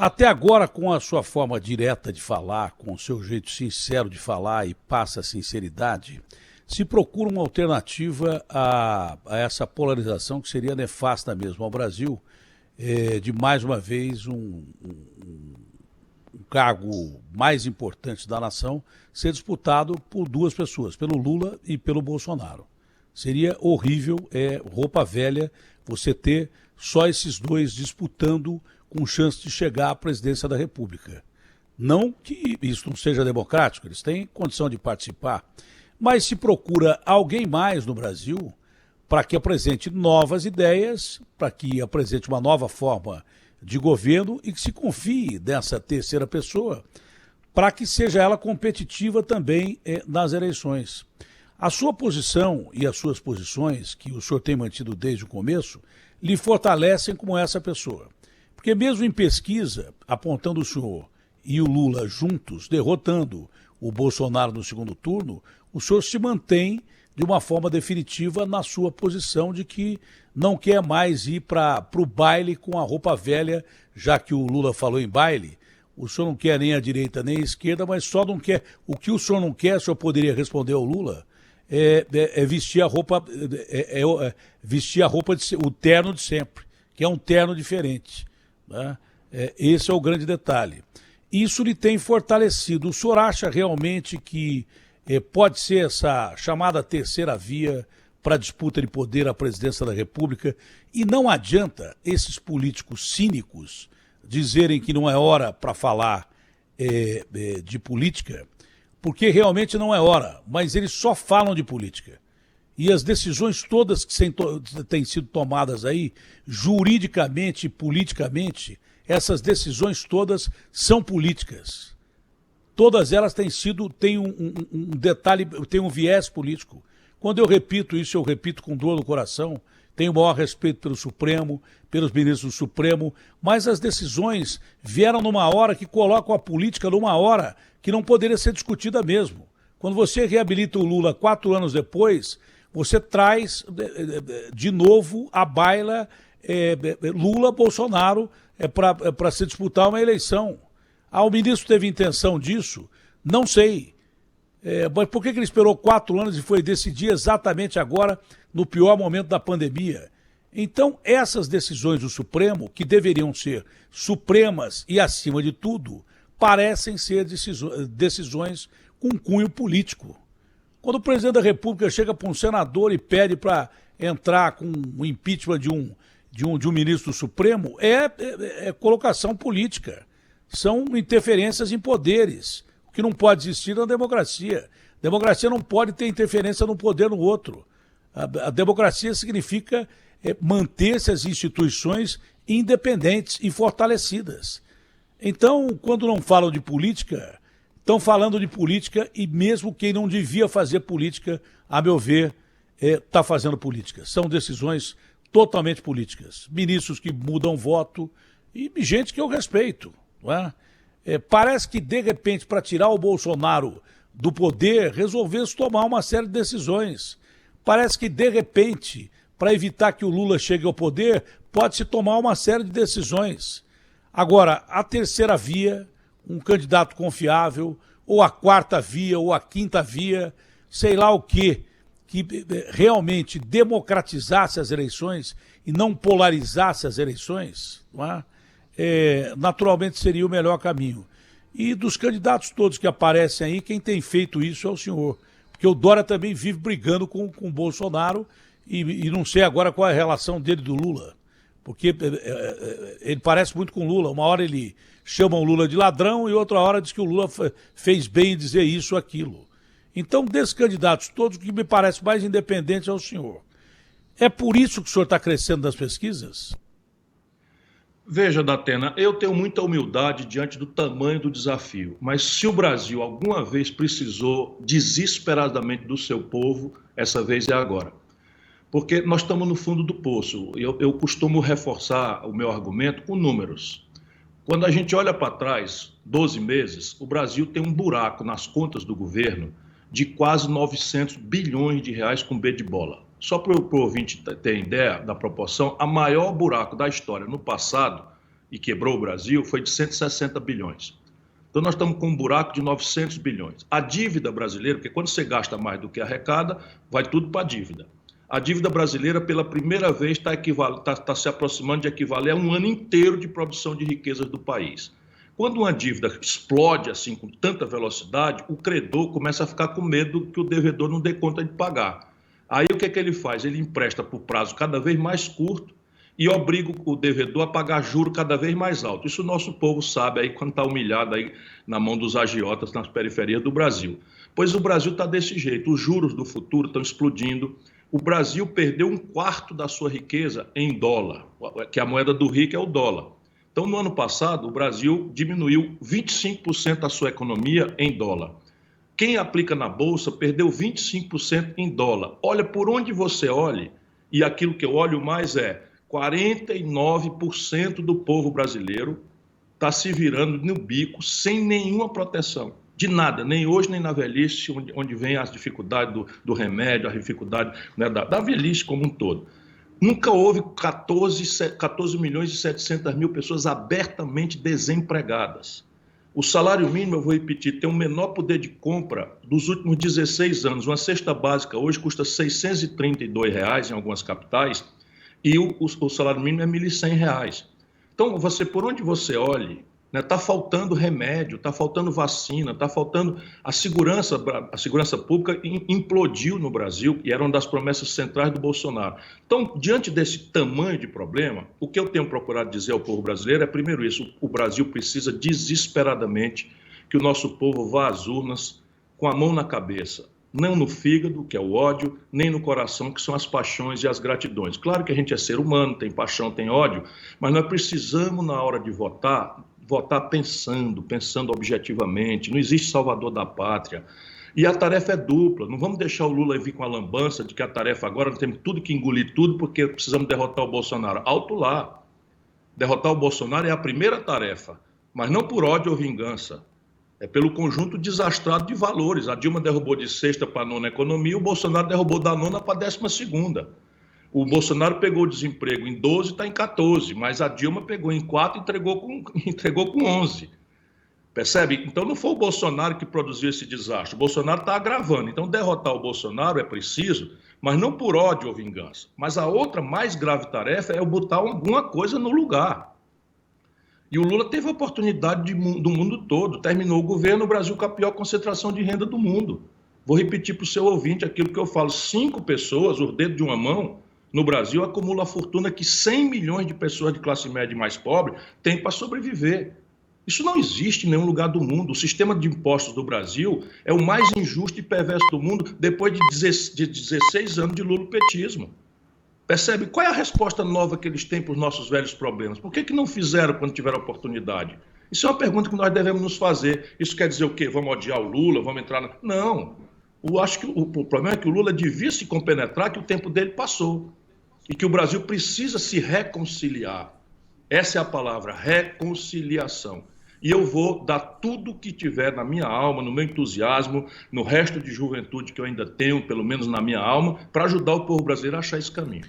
Até agora, com a sua forma direta de falar, com o seu jeito sincero de falar e passa a sinceridade, se procura uma alternativa a essa polarização que seria nefasta mesmo ao Brasil, de mais uma vez um cargo mais importante da nação ser disputado por duas pessoas, pelo Lula e pelo Bolsonaro. Seria horrível, roupa velha, você ter só esses dois disputando com chance de chegar à presidência da República. Não que isso não seja democrático, eles têm condição de participar, mas se procura alguém mais no Brasil para que apresente novas ideias, para que apresente uma nova forma de governo e que se confie nessa terceira pessoa para que seja ela competitiva também nas eleições. A sua posição e as suas posições, que o senhor tem mantido desde o começo, lhe fortalecem como essa pessoa. Porque mesmo em pesquisa, apontando o senhor e o Lula juntos, derrotando o Bolsonaro no segundo turno, o senhor se mantém de uma forma definitiva na sua posição de que não quer mais ir para o baile com a roupa velha, já que o Lula falou em baile. O senhor não quer nem a direita nem a esquerda, mas só não quer. O que o senhor não quer, o senhor poderia responder ao Lula, vestir a roupa, vestir a roupa o terno de sempre, que é um terno diferente. Né? Esse é o grande detalhe. Isso lhe tem fortalecido. O senhor acha realmente que pode ser essa chamada terceira via para a disputa de poder à presidência da República? E não adianta esses políticos cínicos dizerem que não é hora para falar de política, porque realmente não é hora, mas eles só falam de política. E as decisões todas que têm sido tomadas aí, juridicamente e politicamente, essas decisões todas são políticas. Todas elas têm um detalhe, têm um viés político. Quando eu repito isso, eu repito com dor no coração. Tenho o maior respeito pelo Supremo, pelos ministros do Supremo, mas as decisões vieram numa hora que colocam a política numa hora que não poderia ser discutida mesmo. Quando você reabilita o Lula 4 anos depois, você traz de novo à baila Lula-Bolsonaro para se disputar uma eleição. O ministro teve intenção disso? Não sei. Mas por que ele esperou 4 anos e foi decidir exatamente agora, no pior momento da pandemia? Então, essas decisões do Supremo, que deveriam ser supremas e acima de tudo, parecem ser decisões com cunho político. Quando o presidente da República chega para um senador e pede para entrar com o impeachment de um ministro do Supremo, é colocação política. São interferências em poderes, o que não pode existir na democracia. Democracia não pode ter interferência num poder no outro. A democracia significa manter-se as instituições independentes e fortalecidas. Então, quando não falam de política, estão falando de política e mesmo quem não devia fazer política, a meu ver, está fazendo política. São decisões totalmente políticas. Ministros que mudam voto e gente que eu respeito. Não é? Parece que, de repente, para tirar o Bolsonaro do poder, resolveu-se tomar uma série de decisões. Parece que, de repente, para evitar que o Lula chegue ao poder, pode-se tomar uma série de decisões. Agora, a terceira via, um candidato confiável, ou a quarta via, ou a quinta via, sei lá o quê, que realmente democratizasse as eleições e não polarizasse as eleições, não é? Naturalmente seria o melhor caminho. E dos candidatos todos que aparecem aí, quem tem feito isso é o senhor. Porque o Dória também vive brigando com o Bolsonaro e não sei agora qual é a relação dele do Lula. Porque ele parece muito com o Lula. Uma hora ele chama o Lula de ladrão e outra hora diz que o Lula fez bem em dizer isso ou aquilo. Então, desses candidatos todos, o que me parece mais independente é o senhor. É por isso que o senhor está crescendo nas pesquisas? Veja, Datena, eu tenho muita humildade diante do tamanho do desafio, mas se o Brasil alguma vez precisou desesperadamente do seu povo, essa vez é agora. Porque nós estamos no fundo do poço. Eu costumo reforçar o meu argumento com números. Quando a gente olha para trás, 12 meses, o Brasil tem um buraco nas contas do governo de quase 900 bilhões de reais com B de bola. Só para o ouvinte ter ideia da proporção, a maior buraco da história no passado e quebrou o Brasil foi de 160 bilhões. Então nós estamos com um buraco de 900 bilhões. A dívida brasileira, porque quando você gasta mais do que arrecada, vai tudo para a dívida. A dívida brasileira, pela primeira vez, está se aproximando de equivaler a um ano inteiro de produção de riquezas do país. Quando uma dívida explode assim com tanta velocidade, o credor começa a ficar com medo que o devedor não dê conta de pagar. Aí o que é que ele faz? Ele empresta por prazo cada vez mais curto e obriga o devedor a pagar juro cada vez mais alto. Isso o nosso povo sabe aí quando está humilhado aí na mão dos agiotas nas periferias do Brasil. Pois o Brasil está desse jeito, os juros do futuro estão explodindo. O Brasil perdeu 1/4 da sua riqueza em dólar, que a moeda do rico é o dólar. Então, no ano passado, o Brasil diminuiu 25% da sua economia em dólar. Quem aplica na Bolsa perdeu 25% em dólar. Olha, por onde você olhe, e aquilo que eu olho mais é 49% do povo brasileiro está se virando no bico sem nenhuma proteção. De nada, nem hoje nem na velhice, onde vem as dificuldades do remédio, a dificuldade, né, da velhice como um todo. Nunca houve 14 milhões e 700 mil pessoas abertamente desempregadas. O salário mínimo, eu vou repetir, tem o menor poder de compra dos últimos 16 anos. Uma cesta básica hoje custa R$ 632 em algumas capitais e o salário mínimo é R$ 1.100. Então, por onde você olhe, está faltando remédio, está faltando vacina, está faltando a segurança pública implodiu no Brasil e era uma das promessas centrais do Bolsonaro. Então, diante desse tamanho de problema, o que eu tenho procurado dizer ao povo brasileiro é, primeiro isso, o Brasil precisa desesperadamente que o nosso povo vá às urnas com a mão na cabeça, não no fígado, que é o ódio, nem no coração, que são as paixões e as gratidões. Claro que a gente é ser humano, tem paixão, tem ódio, mas nós precisamos, na hora de votar pensando objetivamente. Não existe salvador da pátria. E a tarefa é dupla. Não vamos deixar o Lula vir com a lambança de que a tarefa agora nós temos tudo que engolir tudo porque precisamos derrotar o Bolsonaro. Alto lá. Derrotar o Bolsonaro é a primeira tarefa, mas não por ódio ou vingança. É pelo conjunto desastrado de valores. A Dilma derrubou de 6ª para 9ª economia, o Bolsonaro derrubou da 9ª para 12ª. O Bolsonaro pegou o desemprego em 12, está em 14, mas a Dilma pegou em 4 e entregou com 11. Percebe? Então não foi o Bolsonaro que produziu esse desastre, o Bolsonaro está agravando. Então derrotar o Bolsonaro é preciso, mas não por ódio ou vingança. Mas a outra mais grave tarefa é botar alguma coisa no lugar. E o Lula teve a oportunidade do mundo todo, terminou o governo, o Brasil com a pior concentração de renda do mundo. Vou repetir para o seu ouvinte aquilo que eu falo, 5 pessoas, o dedo de uma mão, no Brasil, acumula a fortuna que 100 milhões de pessoas de classe média e mais pobre têm para sobreviver. Isso não existe em nenhum lugar do mundo. O sistema de impostos do Brasil é o mais injusto e perverso do mundo depois de 16 anos de lulopetismo. Percebe? Qual é a resposta nova que eles têm para os nossos velhos problemas? Por que não fizeram quando tiveram a oportunidade? Isso é uma pergunta que nós devemos nos fazer. Isso quer dizer o quê? Vamos odiar o Lula? Vamos entrar na... Não. Eu acho que o problema é que o Lula devia se compenetrar que o tempo dele passou. E que o Brasil precisa se reconciliar. Essa é a palavra, reconciliação. E eu vou dar tudo o que tiver na minha alma, no meu entusiasmo, no resto de juventude que eu ainda tenho, pelo menos na minha alma, para ajudar o povo brasileiro a achar esse caminho.